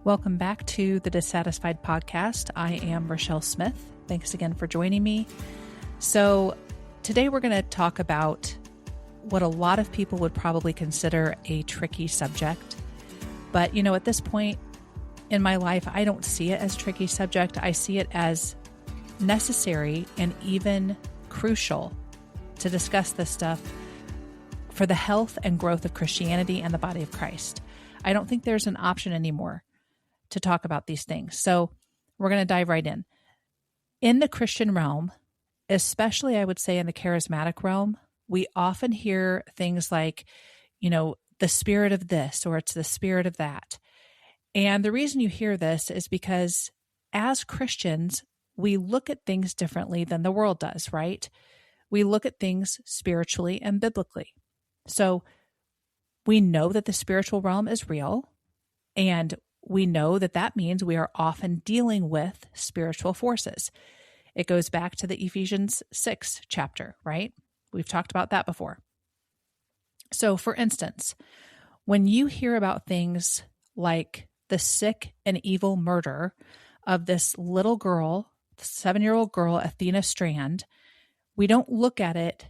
Welcome back to the Dissatisfied Podcast. I am Rochelle Smith. Thanks again for joining me. So today we're going to talk about what a lot of people would probably consider a tricky subject. But, at this point in my life, I don't see it as a tricky subject. I see it as necessary and even crucial to discuss this stuff for the health and growth of Christianity and the body of Christ. I don't think there's an option anymore to talk about these things. So we're going to dive right in. In the Christian realm, especially I would say in the charismatic realm, we often hear things like, the spirit of this, or it's the spirit of that. And the reason you hear this is because as Christians, we look at things differently than the world does, right? We look at things spiritually and biblically. So we know that the spiritual realm is real, and we know that that means we are often dealing with spiritual forces. It goes back to the Ephesians 6 chapter, right? We've talked about that before. So for instance, when you hear about things like the sick and evil murder of this little girl, 7-year-old girl, Athena Strand, we don't look at it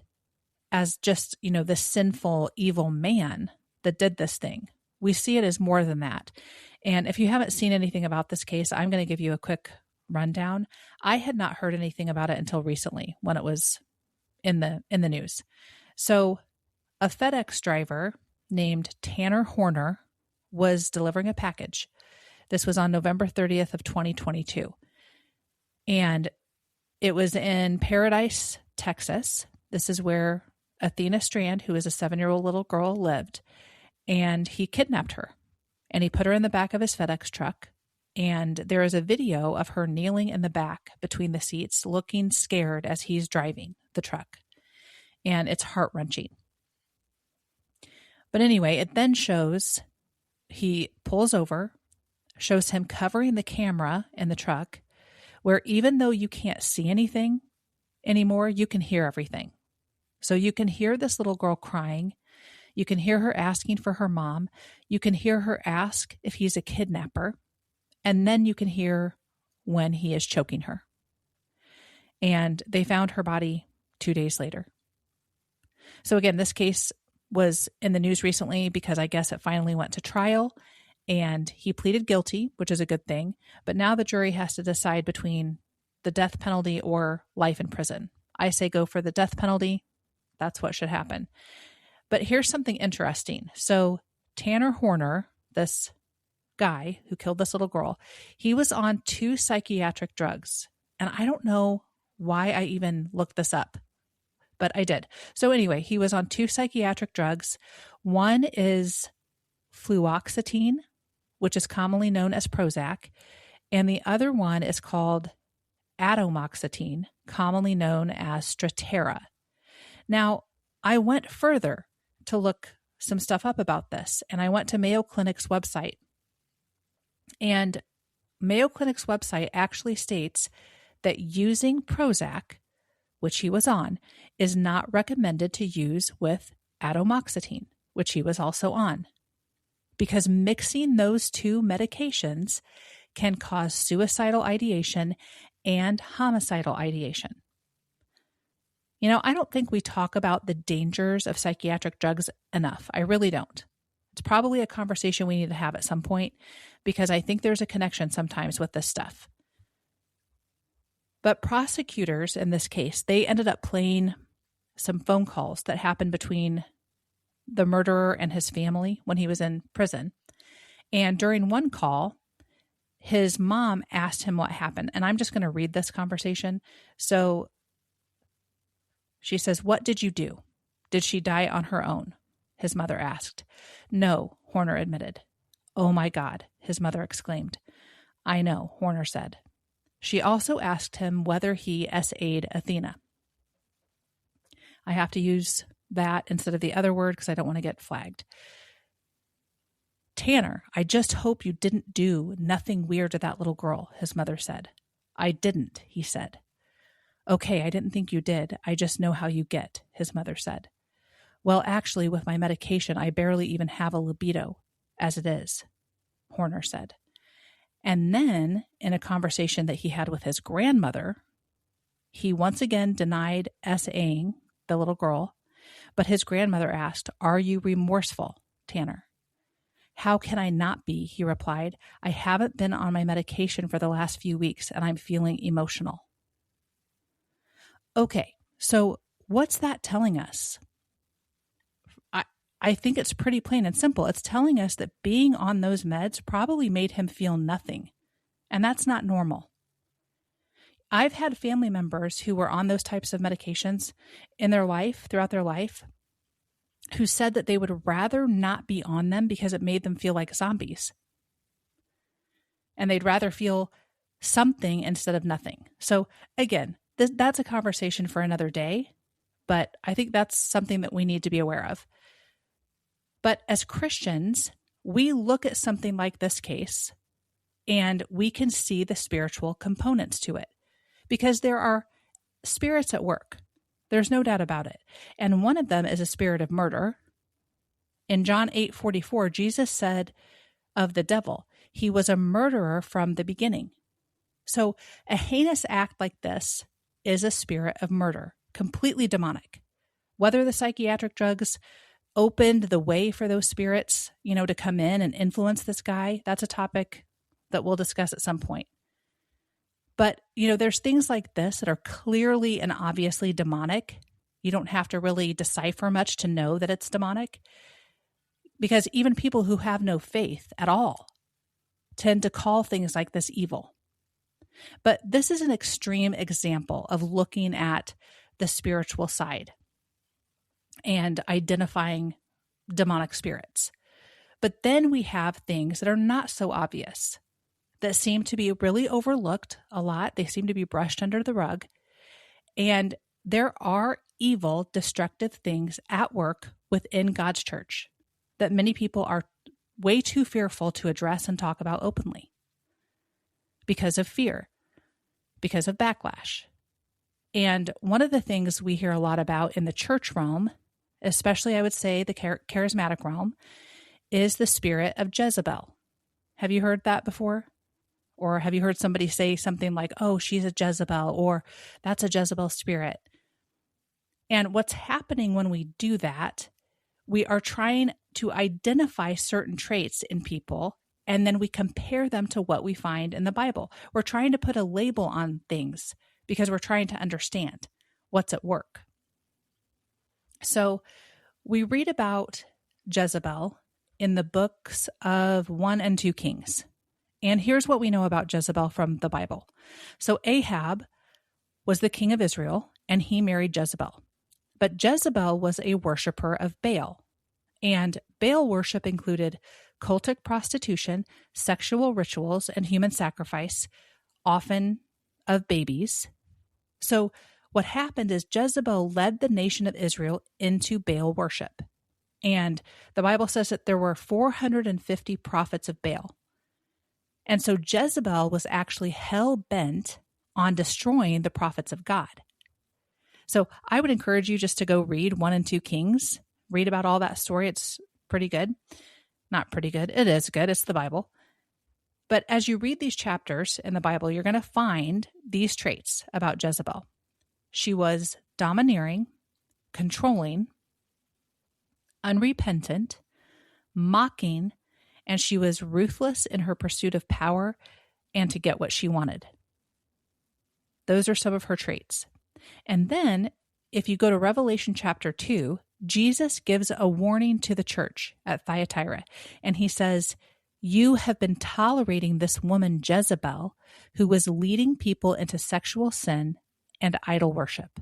as just, the sinful, evil man that did this thing. We see it as more than that. And if you haven't seen anything about this case, I'm going to give you a quick rundown. I had not heard anything about it until recently when it was in the news. So a FedEx driver named Tanner Horner was delivering a package. This was on November 30th of 2022. And it was in Paradise, Texas. This is where Athena Strand, who is a 7-year-old little girl, lived. And he kidnapped her. And he put her in the back of his FedEx truck. And there is a video of her kneeling in the back between the seats, looking scared as he's driving the truck. And it's heart-wrenching. But anyway, it then shows he pulls over, shows him covering the camera in the truck, where even though you can't see anything anymore, you can hear everything. So you can hear this little girl crying. You can hear her asking for her mom. You can hear her ask if he's a kidnapper. And then you can hear when he is choking her. And they found her body 2 days later. So again, this case was in the news recently because I guess it finally went to trial. And he pleaded guilty, which is a good thing. But now the jury has to decide between the death penalty or life in prison. I say go for the death penalty. That's what should happen. But here's something interesting. So Tanner Horner, this guy who killed this little girl, he was on 2 psychiatric drugs. And I don't know why I even looked this up, but I did. So anyway, he was on 2 psychiatric drugs. One is fluoxetine, which is commonly known as Prozac. And the other one is called atomoxetine, commonly known as Strattera. Now, I went further to look some stuff up about this, and I went to Mayo Clinic's website. And Mayo Clinic's website actually states that using Prozac, which he was on, is not recommended to use with atomoxetine, which he was also on, because mixing those 2 medications can cause suicidal ideation and homicidal ideation. I don't think we talk about the dangers of psychiatric drugs enough. I really don't. It's probably a conversation we need to have at some point because I think there's a connection sometimes with this stuff. But prosecutors in this case, they ended up playing some phone calls that happened between the murderer and his family when he was in prison. And during one call, his mom asked him what happened. And I'm just going to read this conversation. So she says, "What did you do? Did she die on her own?" His mother asked. "No," Horner admitted. "Oh my God," his mother exclaimed. "I know," Horner said. She also asked him whether he SA'd Athena. I have to use that instead of the other word because I don't want to get flagged. "Tanner, I just hope you didn't do nothing weird to that little girl," his mother said. "I didn't," he said. "Okay, I didn't think you did. I just know how you get," his mother said. "Well, actually, with my medication, I barely even have a libido, as it is," Horner said. And then in a conversation that he had with his grandmother, he once again denied SAing the little girl, but his grandmother asked, "Are you remorseful, Tanner?" "How can I not be?" he replied. "I haven't been on my medication for the last few weeks and I'm feeling emotional." Okay, so what's that telling us? I think it's pretty plain and simple. It's telling us that being on those meds probably made him feel nothing, and that's not normal. I've had family members who were on those types of medications in their life, throughout their life, who said that they would rather not be on them because it made them feel like zombies. And they'd rather feel something instead of nothing. So again, that's a conversation for another day, but I think that's something that we need to be aware of. But as Christians, we look at something like this case and we can see the spiritual components to it because there are spirits at work. There's no doubt about it. And one of them is a spirit of murder. In John 8:44, Jesus said of the devil, he was a murderer from the beginning. So a heinous act like this is a spirit of murder, completely demonic. Whether the psychiatric drugs opened the way for those spirits, to come in and influence this guy, that's a topic that we'll discuss at some point. But, there's things like this that are clearly and obviously demonic. You don't have to really decipher much to know that it's demonic, because even people who have no faith at all tend to call things like this evil. But this is an extreme example of looking at the spiritual side and identifying demonic spirits. But then we have things that are not so obvious, that seem to be really overlooked a lot. They seem to be brushed under the rug. And there are evil, destructive things at work within God's church that many people are way too fearful to address and talk about openly because of fear, because of backlash. And one of the things we hear a lot about in the church realm, especially I would say the charismatic realm, is the spirit of Jezebel. Have you heard that before? Or have you heard somebody say something like, "Oh, she's a Jezebel," or "That's a Jezebel spirit"? And what's happening when we do that, we are trying to identify certain traits in people, and then we compare them to what we find in the Bible. We're trying to put a label on things because we're trying to understand what's at work. So we read about Jezebel in the books of 1 and 2 Kings. And here's what we know about Jezebel from the Bible. So Ahab was the king of Israel, and he married Jezebel. But Jezebel was a worshiper of Baal. And Baal worship included cultic prostitution, sexual rituals, and human sacrifice, often of babies. So what happened is Jezebel led the nation of Israel into Baal worship. And the Bible says that there were 450 prophets of Baal. And so Jezebel was actually hell-bent on destroying the prophets of God. So I would encourage you just to go read 1 and 2 Kings, read about all that story. It's pretty good. Not pretty good. It is good. It's the Bible. But as you read these chapters in the Bible, you're going to find these traits about Jezebel. She was domineering, controlling, unrepentant, mocking, and she was ruthless in her pursuit of power and to get what she wanted. Those are some of her traits. And then, if you go to Revelation chapter 2, Jesus gives a warning to the church at Thyatira, and he says, "You have been tolerating this woman Jezebel, who was leading people into sexual sin and idol worship."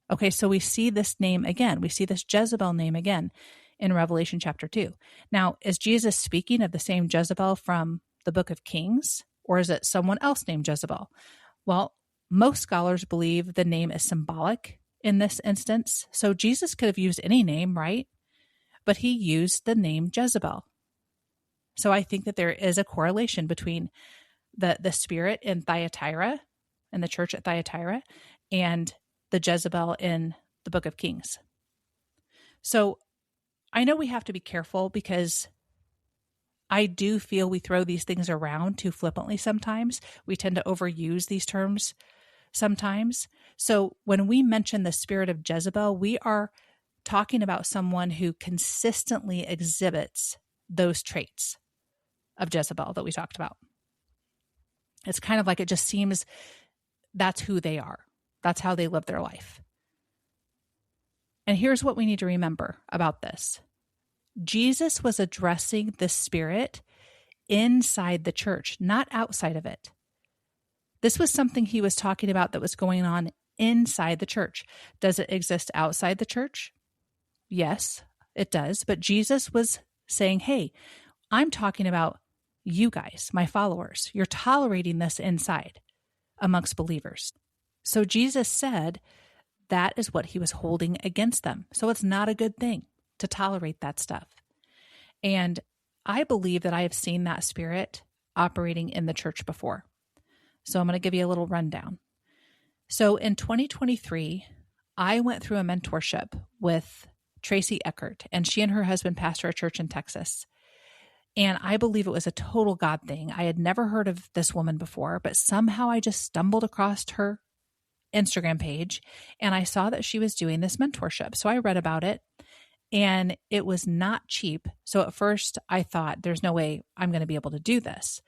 Okay, so we see this name again. We see this Jezebel name again in Revelation chapter 2. Now, is Jesus speaking of the same Jezebel from the book of Kings, or is it someone else named Jezebel? Well, most scholars believe the name is symbolic in this instance. So Jesus could have used any name, right? But he used the name Jezebel. So I think that there is a correlation between the spirit in Thyatira, in the church at Thyatira, and the Jezebel in the book of Kings. So I know we have to be careful because I do feel we throw these things around too flippantly sometimes. We tend to overuse these terms sometimes. So when we mention the spirit of Jezebel, we are talking about someone who consistently exhibits those traits of Jezebel that we talked about. It's kind of like it just seems that's who they are. That's how they live their life. And here's what we need to remember about this. Jesus was addressing the spirit inside the church, not outside of it. This was something he was talking about that was going on inside the church. Does it exist outside the church? Yes, it does. But Jesus was saying, hey, I'm talking about you guys, my followers. You're tolerating this inside amongst believers. So Jesus said that is what he was holding against them. So it's not a good thing to tolerate that stuff. And I believe that I have seen that spirit operating in the church before. So I'm going to give you a little rundown. So in 2023, I went through a mentorship with Tracy Eckert, and she and her husband pastor a church in Texas. And I believe it was a total God thing. I had never heard of this woman before, but somehow I just stumbled across her Instagram page and I saw that she was doing this mentorship. So I read about it and it was not cheap. So at first I thought there's no way I'm going to be able to do this,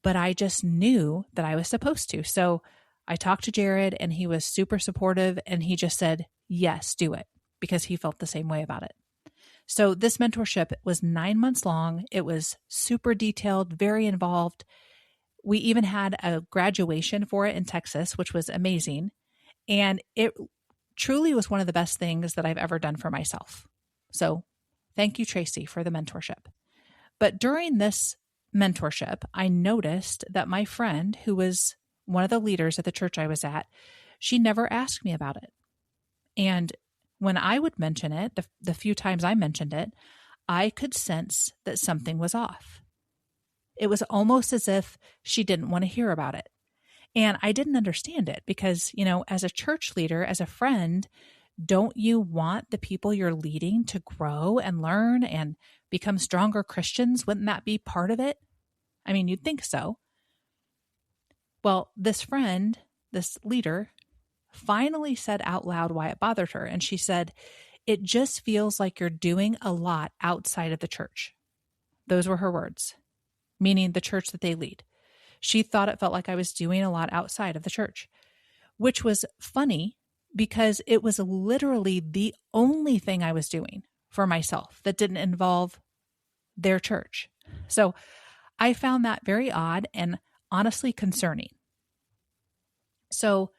but I just knew that I was supposed to. So I talked to Jared and he was super supportive and he just said, yes, do it, because he felt the same way about it. So this mentorship was 9 months long. It was super detailed, very involved. We even had a graduation for it in Texas, which was amazing. And it truly was one of the best things that I've ever done for myself. So thank you, Tracy, for the mentorship. But during this mentorship, I noticed that my friend, who was one of the leaders at the church I was at, she never asked me about it. And when I would mention it, the few times I mentioned it, I could sense that something was off. It was almost as if she didn't want to hear about it. And I didn't understand it because, as a church leader, as a friend, don't you want the people you're leading to grow and learn and become stronger Christians? Wouldn't that be part of it? I mean, you'd think so. Well, this friend, this leader, finally said out loud why it bothered her. And she said, it just feels like you're doing a lot outside of the church. Those were her words, meaning the church that they lead. She thought it felt like I was doing a lot outside of the church, which was funny because it was literally the only thing I was doing for myself that didn't involve their church. So I found that very odd and honestly concerning. So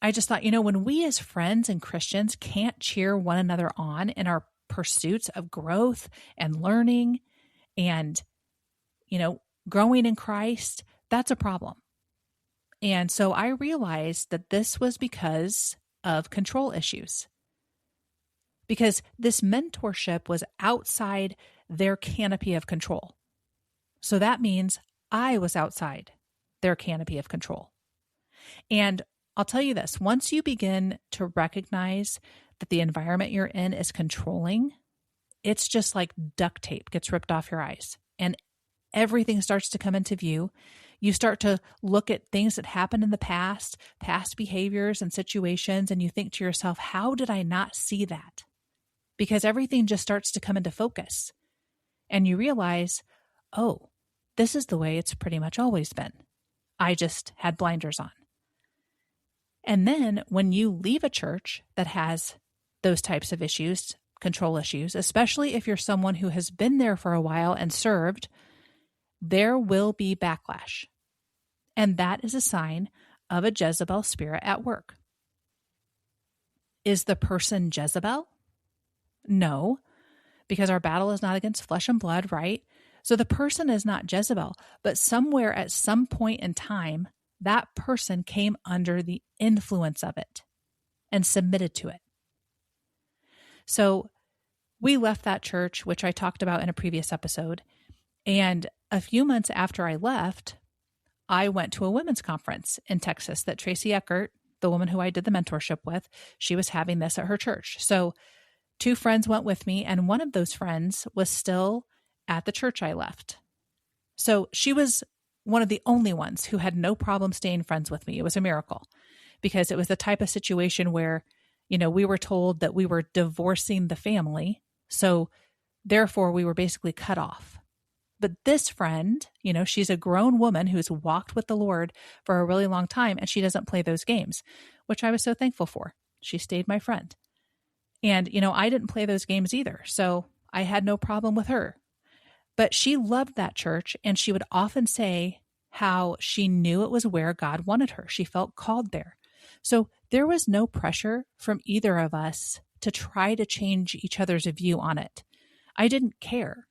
I just thought, when we as friends and Christians can't cheer one another on in our pursuits of growth and learning and, growing in Christ, that's a problem. And so I realized that this was because of control issues. Because this mentorship was outside their canopy of control. So that means I was outside their canopy of control. And I'll tell you this, once you begin to recognize that the environment you're in is controlling, it's just like duct tape gets ripped off your eyes and everything starts to come into view. You start to look at things that happened in the past behaviors and situations, and you think to yourself, how did I not see that? Because everything just starts to come into focus. And you realize, oh, this is the way it's pretty much always been. I just had blinders on. And then when you leave a church that has those types of issues, control issues, especially if you're someone who has been there for a while and served, there will be backlash. And that is a sign of a Jezebel spirit at work. Is the person Jezebel? No, because our battle is not against flesh and blood, right? So the person is not Jezebel, but somewhere at some point in time, that person came under the influence of it and submitted to it. So we left that church, which I talked about in a previous episode. And a few months after I left, I went to a women's conference in Texas that Tracy Eckert, the woman who I did the mentorship with, she was having this at her church. So 2 friends went with me, and one of those friends was still at the church I left. So she was one of the only ones who had no problem staying friends with me. It was a miracle because it was the type of situation where, we were told that we were divorcing the family. So therefore we were basically cut off. But this friend, she's a grown woman who's walked with the Lord for a really long time, and she doesn't play those games, which I was so thankful for. She stayed my friend. And, I didn't play those games either. So I had no problem with her. But she loved that church, and she would often say how she knew it was where God wanted her. She felt called there. So there was no pressure from either of us to try to change each other's view on it. I didn't care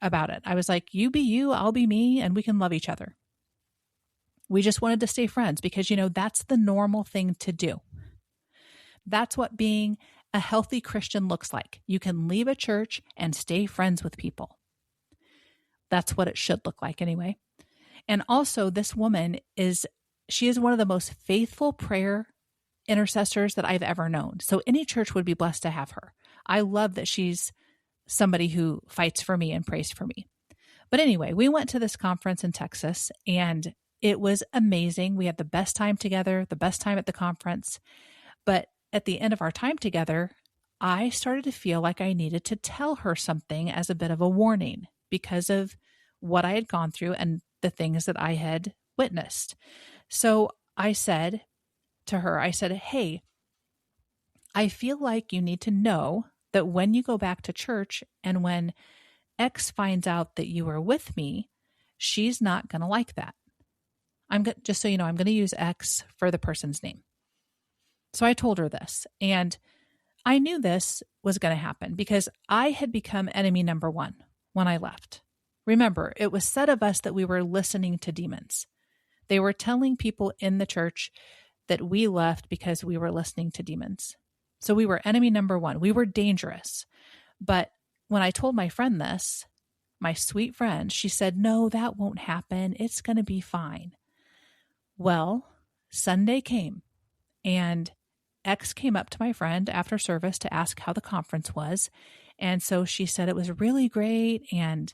about it. I was like, you be you, I'll be me, and we can love each other. We just wanted to stay friends because, that's the normal thing to do. That's what being a healthy Christian looks like. You can leave a church and stay friends with people. That's what it should look like anyway. And also this woman she is one of the most faithful prayer intercessors that I've ever known. So any church would be blessed to have her. I love that she's somebody who fights for me and prays for me. But anyway, we went to this conference in Texas and it was amazing. We had the best time together, the best time at the conference. But at the end of our time together, I started to feel like I needed to tell her something as a bit of a warning because of what I had gone through and the things that I had witnessed. So I said to her, hey, I feel like you need to know that when you go back to church and when X finds out that you were with me, she's not going to like that. Just so you know, I'm going to use X for the person's name. So I told her this, and I knew this was going to happen because I had become enemy number one when I left. Remember, it was said of us that we were listening to demons. They were telling people in the church that we left because we were listening to demons. So we were enemy number one. We were dangerous. But when I told my friend this, my sweet friend, she said, no, that won't happen. It's going to be fine. Well, Sunday came and X came up to my friend after service to ask how the conference was. And so she said it was really great and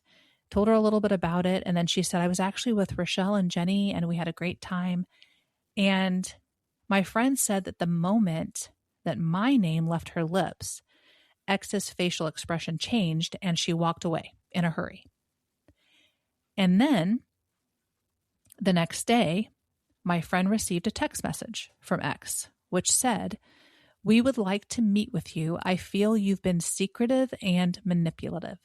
told her a little bit about it. And then she said, I was actually with Rochelle and Jenny and we had a great time. And my friend said that the moment that my name left her lips, X's facial expression changed and she walked away in a hurry. And then the next day, my friend received a text message from X, which said, we would like to meet with you. I feel you've been secretive and manipulative.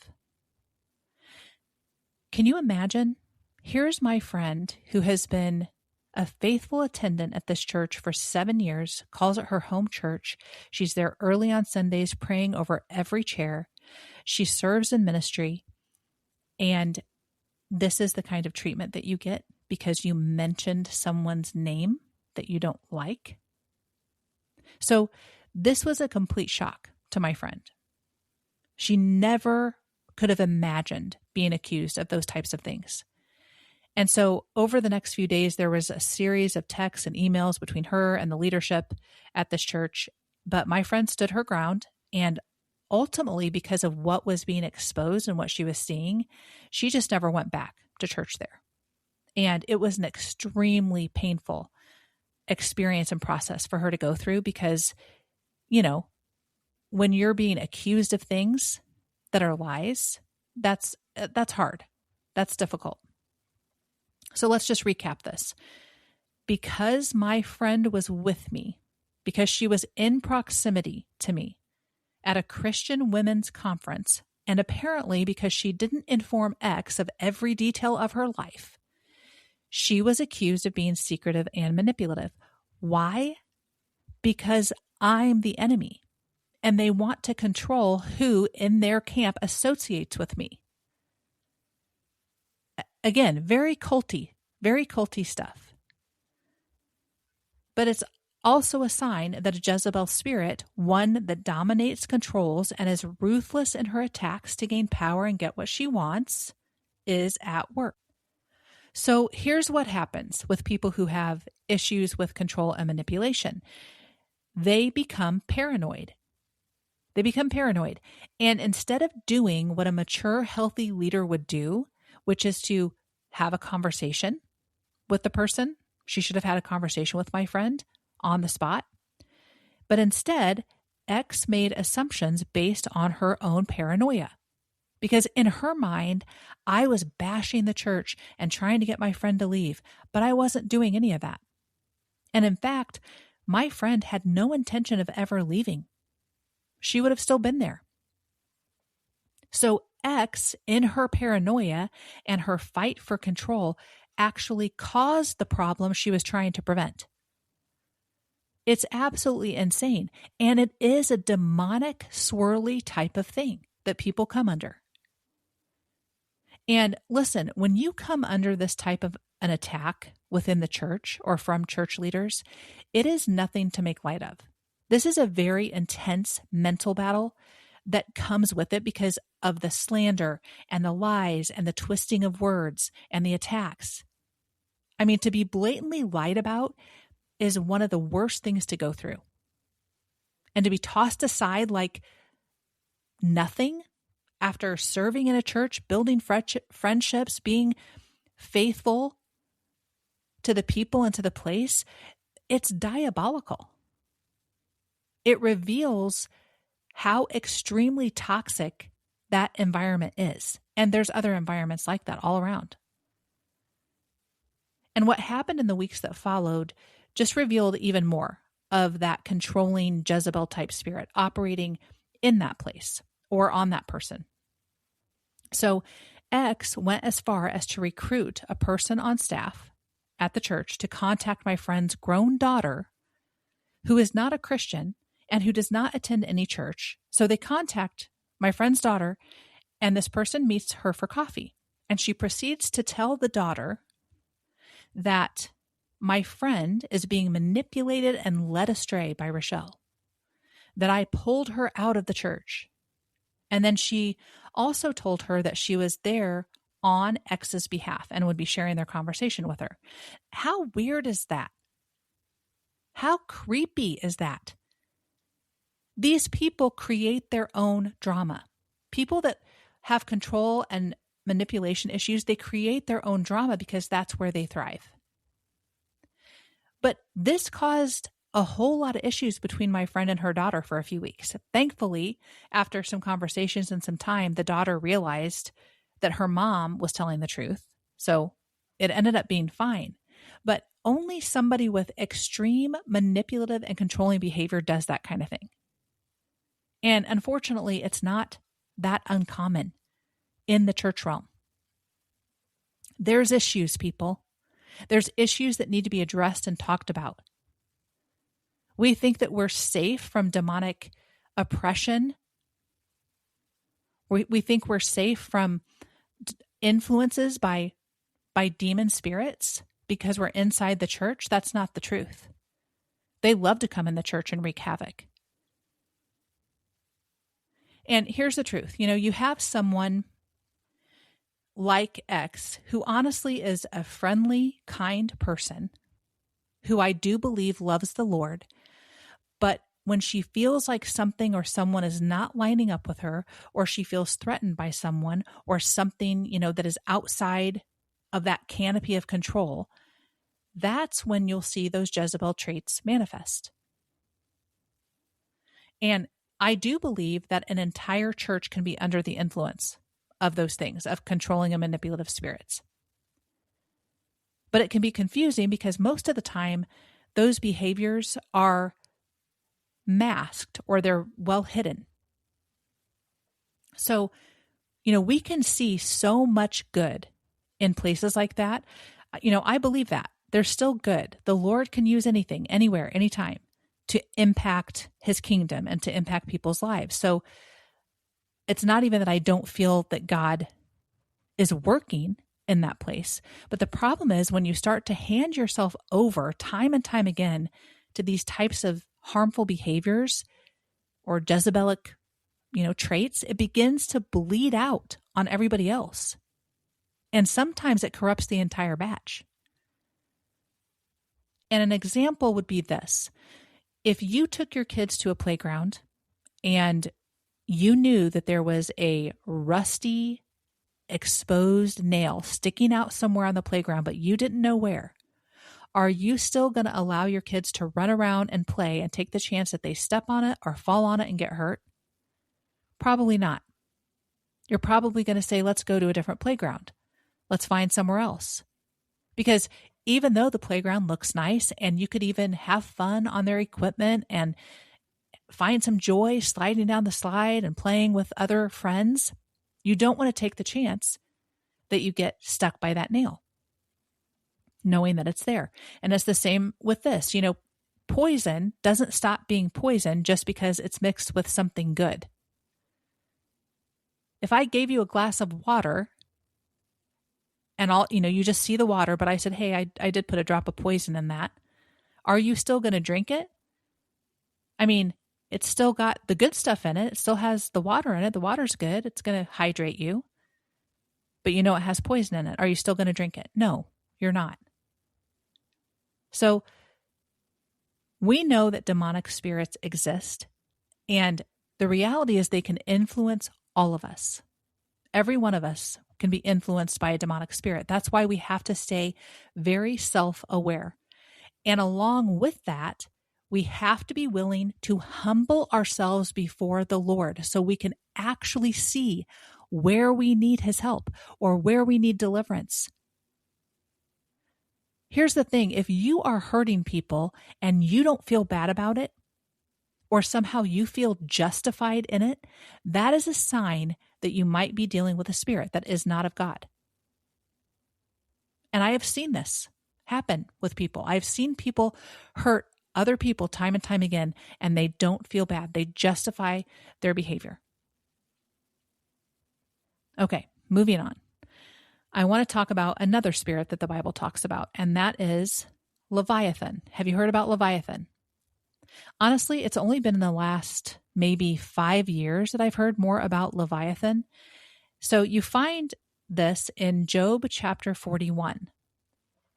Can you imagine? Here's my friend who has been a faithful attendant at this church for 7 years, calls it her home church. She's there early on Sundays, praying over every chair. She serves in ministry. And this is the kind of treatment that you get because you mentioned someone's name that you don't like. So this was a complete shock to my friend. She never could have imagined being accused of those types of things. And so over the next few days, there was a series of texts and emails between her and the leadership at this church. But my friend stood her ground. And ultimately, because of what was being exposed and what she was seeing, she just never went back to church there. And it was an extremely painful experience and process for her to go through because, you know, when you're being accused of things that are lies, that's hard. That's difficult. So let's just recap this. Because my friend was with me, because she was in proximity to me at a Christian women's conference, and apparently because she didn't inform X of every detail of her life, she was accused of being secretive and manipulative. Why? Because I'm the enemy, and they want to control who in their camp associates with me. Again, very culty stuff. But it's also a sign that a Jezebel spirit, one that dominates, controls, and is ruthless in her attacks to gain power and get what she wants, is at work. So here's what happens with people who have issues with control and manipulation. They become paranoid. They become paranoid. And instead of doing what a mature, healthy leader would do, which is to have a conversation with the person, she should have had a conversation with my friend on the spot. But instead, X made assumptions based on her own paranoia. Because in her mind, I was bashing the church and trying to get my friend to leave, but I wasn't doing any of that. And in fact, my friend had no intention of ever leaving. She would have still been there. So X, in her paranoia and her fight for control, actually caused the problem she was trying to prevent. It's absolutely insane. And it is a demonic, swirly type of thing that people come under. And listen, when you come under this type of an attack within the church or from church leaders, it is nothing to make light of. This is a very intense mental battle that comes with it because of the slander and the lies and the twisting of words and the attacks. I mean, to be blatantly lied about is one of the worst things to go through. And to be tossed aside like nothing after serving in a church, building friendships, being faithful to the people and to the place, it's diabolical. It reveals how extremely toxic that environment is. And there's other environments like that all around. And what happened in the weeks that followed just revealed even more of that controlling Jezebel type spirit operating in that place or on that person. So X went as far as to recruit a person on staff at the church to contact my friend's grown daughter, who is not a Christian and who does not attend any church. So they contact my friend's daughter, and this person meets her for coffee. And she proceeds to tell the daughter that my friend is being manipulated and led astray by Rochelle, that I pulled her out of the church. And then she also told her that she was there on X's behalf and would be sharing their conversation with her. How weird is that? How creepy is that? These people create their own drama. People that have control and manipulation issues, they create their own drama because that's where they thrive. But this caused a whole lot of issues between my friend and her daughter for a few weeks. Thankfully, after some conversations and some time, the daughter realized that her mom was telling the truth. So it ended up being fine. But only somebody with extreme manipulative and controlling behavior does that kind of thing. And unfortunately, it's not that uncommon in the church realm. There's issues, people. There's issues that need to be addressed and talked about. We think that we're safe from demonic oppression. We think we're safe from influences by demon spirits because we're inside the church. That's not the truth. They love to come in the church and wreak havoc. And here's the truth. You have someone like X who honestly is a friendly, kind person who I do believe loves the Lord. But when she feels like something or someone is not lining up with her, or she feels threatened by someone or something, that is outside of that canopy of control, that's when you'll see those Jezebel traits manifest. And I do believe that an entire church can be under the influence of those things, of controlling and manipulative spirits. But it can be confusing because most of the time, those behaviors are masked or they're well hidden. So, we can see so much good in places like that. I believe that. There's still good. The Lord can use anything, anywhere, anytime to impact his kingdom and to impact people's lives. So it's not even that I don't feel that God is working in that place. But the problem is when you start to hand yourself over time and time again to these types of harmful behaviors or Jezebelic, traits, it begins to bleed out on everybody else. And sometimes it corrupts the entire batch. And an example would be this. If you took your kids to a playground and you knew that there was a rusty, exposed nail sticking out somewhere on the playground, but you didn't know where, are you still going to allow your kids to run around and play and take the chance that they step on it or fall on it and get hurt? Probably not. You're probably going to say, let's go to a different playground. Let's find somewhere else. Because even though the playground looks nice and you could even have fun on their equipment and find some joy sliding down the slide and playing with other friends, you don't want to take the chance that you get stuck by that nail, knowing that it's there. And it's the same with this. Poison doesn't stop being poison just because it's mixed with something good. If I gave you a glass of water and you just see the water, but I said, hey, I did put a drop of poison in that, are you still going to drink it? I mean, it's still got the good stuff in it. It still has the water in it. The water's good. It's going to hydrate you. But it has poison in it. Are you still going to drink it? No, you're not. So we know that demonic spirits exist. And the reality is they can influence all of us. Every one of us can be influenced by a demonic spirit. That's why we have to stay very self-aware. And along with that, we have to be willing to humble ourselves before the Lord so we can actually see where we need His help or where we need deliverance. Here's the thing. If you are hurting people and you don't feel bad about it, or somehow you feel justified in it, that is a sign that you might be dealing with a spirit that is not of God. And I have seen this happen with people. I've seen people hurt other people time and time again, and they don't feel bad. They justify their behavior. Okay, moving on. I want to talk about another spirit that the Bible talks about, and that is Leviathan. Have you heard about Leviathan? Honestly, it's only been in the last maybe 5 years that I've heard more about Leviathan. So you find this in Job chapter 41.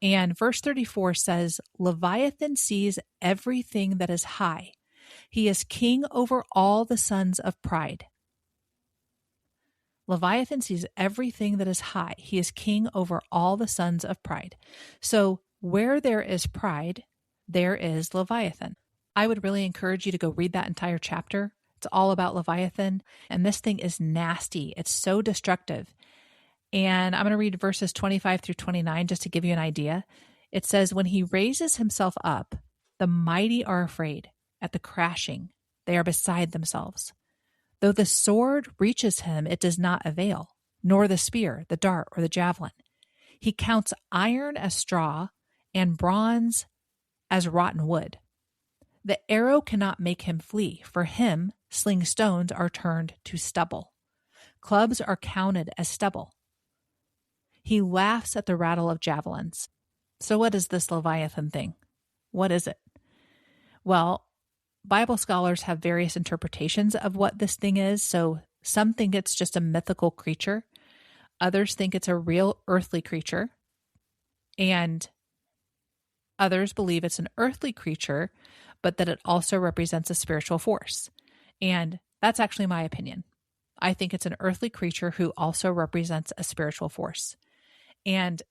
And verse 34 says, Leviathan sees everything that is high. He is king over all the sons of pride. Leviathan sees everything that is high. He is king over all the sons of pride. So where there is pride, there is Leviathan. I would really encourage you to go read that entire chapter. It's all about Leviathan. And this thing is nasty. It's so destructive. And I'm going to read verses 25 through 29 just to give you an idea. It says, when he raises himself up, the mighty are afraid. At the crashing, they are beside themselves. Though the sword reaches him, it does not avail, nor the spear, the dart, or the javelin. He counts iron as straw and bronze as rotten wood. The arrow cannot make him flee. For him, sling stones are turned to stubble. Clubs are counted as stubble. He laughs at the rattle of javelins. So what is this Leviathan thing? What is it? Well, Bible scholars have various interpretations of what this thing is. So some think it's just a mythical creature. Others think it's a real earthly creature. And others believe it's an earthly creature, but that it also represents a spiritual force. And that's actually my opinion. I think it's an earthly creature who also represents a spiritual force. And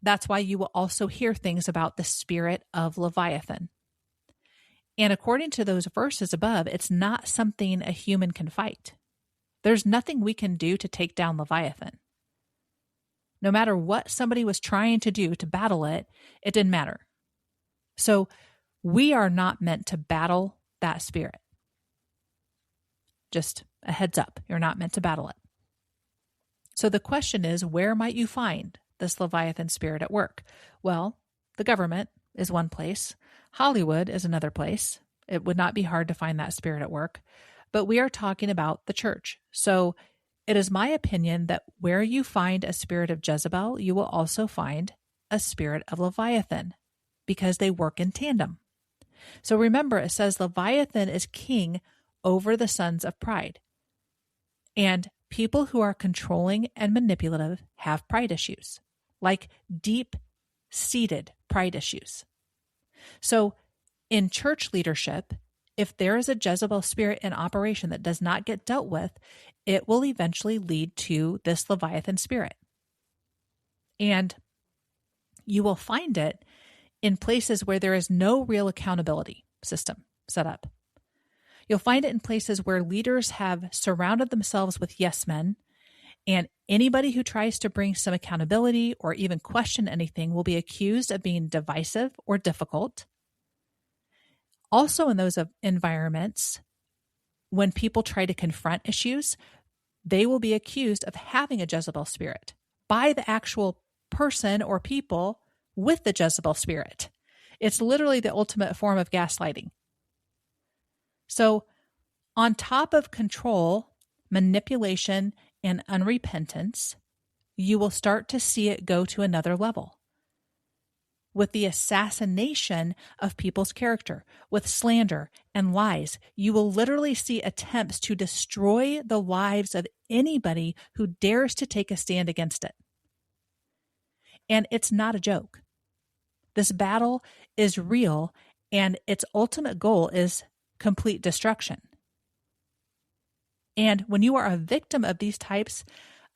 that's why you will also hear things about the spirit of Leviathan. And according to those verses above, it's not something a human can fight. There's nothing we can do to take down Leviathan. No matter what somebody was trying to do to battle it, it didn't matter. So we are not meant to battle that spirit. Just a heads up, you're not meant to battle it. So the question is, where might you find this Leviathan spirit at work? Well, the government is one place. Hollywood is another place. It would not be hard to find that spirit at work. But we are talking about the church. So it is my opinion that where you find a spirit of Jezebel, you will also find a spirit of Leviathan, because they work in tandem. So remember, it says Leviathan is king over the sons of pride. And people who are controlling and manipulative have pride issues, like deep-seated pride issues. So in church leadership, if there is a Jezebel spirit in operation that does not get dealt with, it will eventually lead to this Leviathan spirit. And you will find it in places where there is no real accountability system set up. You'll find it in places where leaders have surrounded themselves with yes men, and anybody who tries to bring some accountability or even question anything will be accused of being divisive or difficult. Also, in those environments, when people try to confront issues, they will be accused of having a Jezebel spirit by the actual person or people with the Jezebel spirit. It's literally the ultimate form of gaslighting. So, on top of control, manipulation, and unrepentance, you will start to see it go to another level with the assassination of people's character, with slander and lies. You will literally see attempts to destroy the lives of anybody who dares to take a stand against it. And it's not a joke. This battle is real, and its ultimate goal is complete destruction. And when you are a victim of these types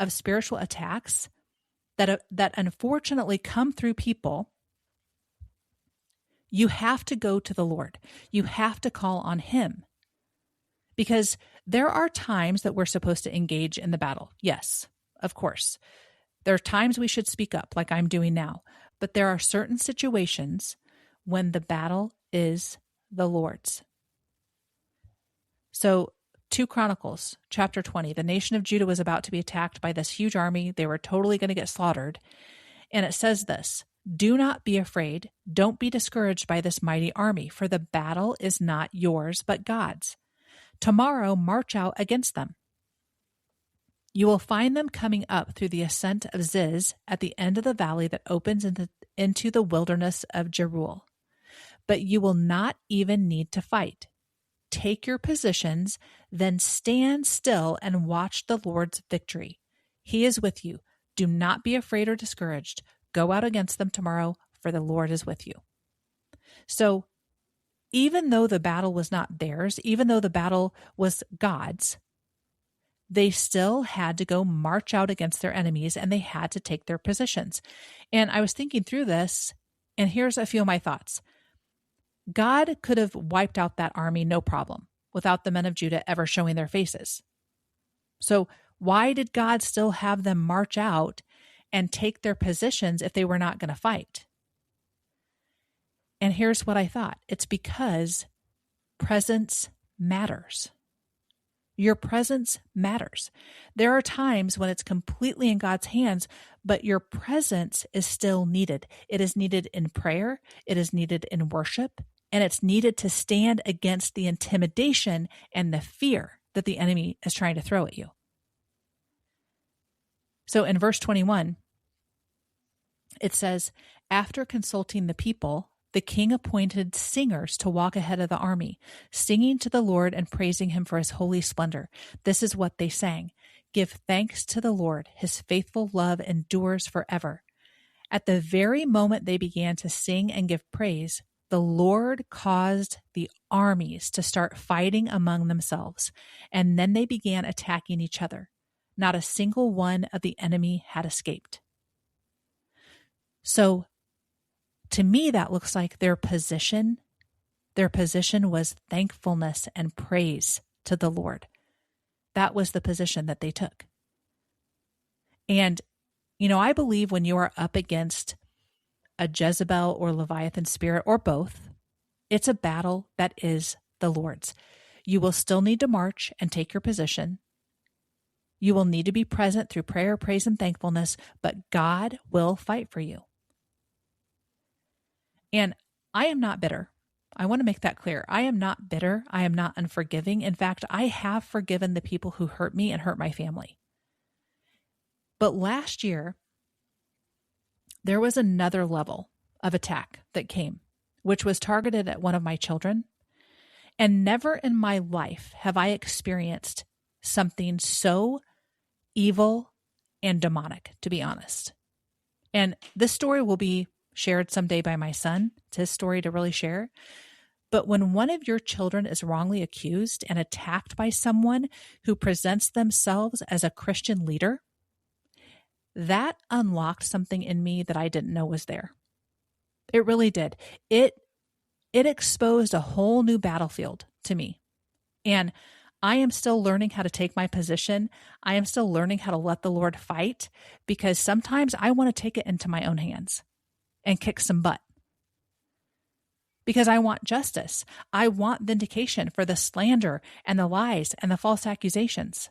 of spiritual attacks that unfortunately come through people, you have to go to the Lord. You have to call on Him. Because there are times that we're supposed to engage in the battle. Yes, of course. There are times we should speak up, like I'm doing now. But there are certain situations when the battle is the Lord's. So, 2 Chronicles, chapter 20, the nation of Judah was about to be attacked by this huge army. They were totally going to get slaughtered. And it says this, "Do not be afraid. Don't be discouraged by this mighty army, for the battle is not yours, but God's. Tomorrow march out against them. You will find them coming up through the ascent of Ziz at the end of the valley that opens into the wilderness of Jeruel. But you will not even need to fight. Take your positions, then stand still and watch the Lord's victory. He is with you. Do not be afraid or discouraged. Go out against them tomorrow, for the Lord is with you." So, even though the battle was not theirs, even though the battle was God's, they still had to go march out against their enemies, and they had to take their positions. And I was thinking through this, and here's a few of my thoughts. God could have wiped out that army, no problem, without the men of Judah ever showing their faces. So why did God still have them march out and take their positions if they were not going to fight? And here's what I thought. It's because presence matters. Your presence matters. There are times when it's completely in God's hands, but your presence is still needed. It is needed in prayer. It is needed in worship. And it's needed to stand against the intimidation and the fear that the enemy is trying to throw at you. So in verse 21, it says, "After consulting the people, the king appointed singers to walk ahead of the army, singing to the Lord and praising Him for His holy splendor. This is what they sang. 'Give thanks to the Lord. His faithful love endures forever.' At the very moment they began to sing and give praise, the Lord caused the armies to start fighting among themselves, and then they began attacking each other. Not a single one of the enemy had escaped." So, to me, that looks like their position was thankfulness and praise to the Lord. That was the position that they took. And, I believe when you are up against a Jezebel or Leviathan spirit, or both, it's a battle that is the Lord's. You will still need to march and take your position. You will need to be present through prayer, praise, and thankfulness, but God will fight for you. And I am not bitter. I want to make that clear. I am not bitter. I am not unforgiving. In fact, I have forgiven the people who hurt me and hurt my family. But last year, there was another level of attack that came, which was targeted at one of my children. And never in my life have I experienced something so evil and demonic, to be honest. And this story will be shared someday by my son. It's his story to really share. But when one of your children is wrongly accused and attacked by someone who presents themselves as a Christian leader, that unlocked something in me that I didn't know was there. It really did. It exposed a whole new battlefield to me. And I am still learning how to take my position. I am still learning how to let the Lord fight, because sometimes I want to take it into my own hands and kick some butt. Because I want justice. I want vindication for the slander and the lies and the false accusations.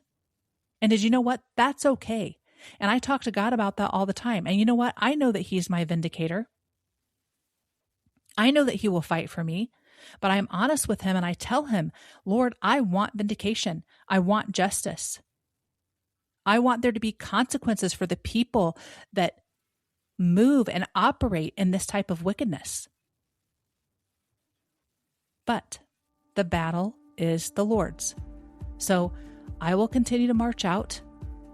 And did you know what? That's okay. And I talk to God about that all the time. And you know what? I know that He's my vindicator. I know that He will fight for me, but I'm honest with Him and I tell Him, Lord, I want vindication. I want justice. I want there to be consequences for the people that move and operate in this type of wickedness. But the battle is the Lord's. So I will continue to march out.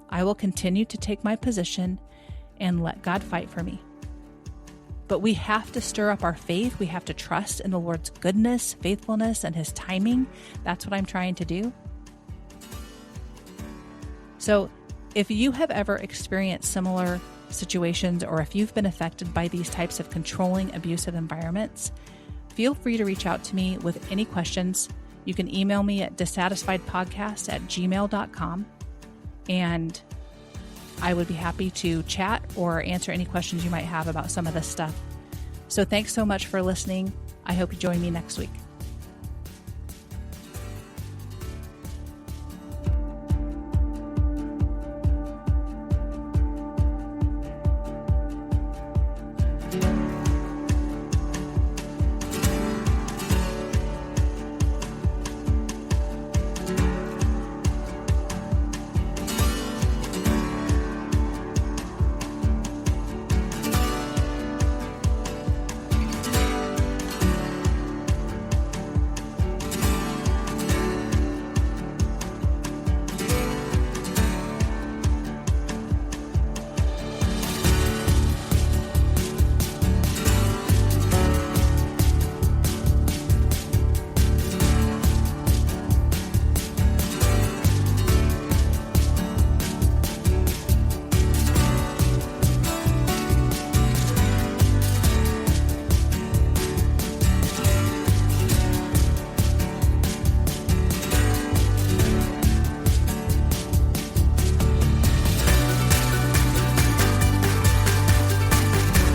I will continue to take my position and let God fight for me. But we have to stir up our faith. We have to trust in the Lord's goodness, faithfulness, and His timing. That's what I'm trying to do. So if you have ever experienced similar situations, or if you've been affected by these types of controlling, abusive environments, feel free to reach out to me with any questions. You can email me at dissatisfiedpodcast@gmail.com, and I would be happy to chat or answer any questions you might have about some of this stuff. So thanks so much for listening. I hope you join me next week.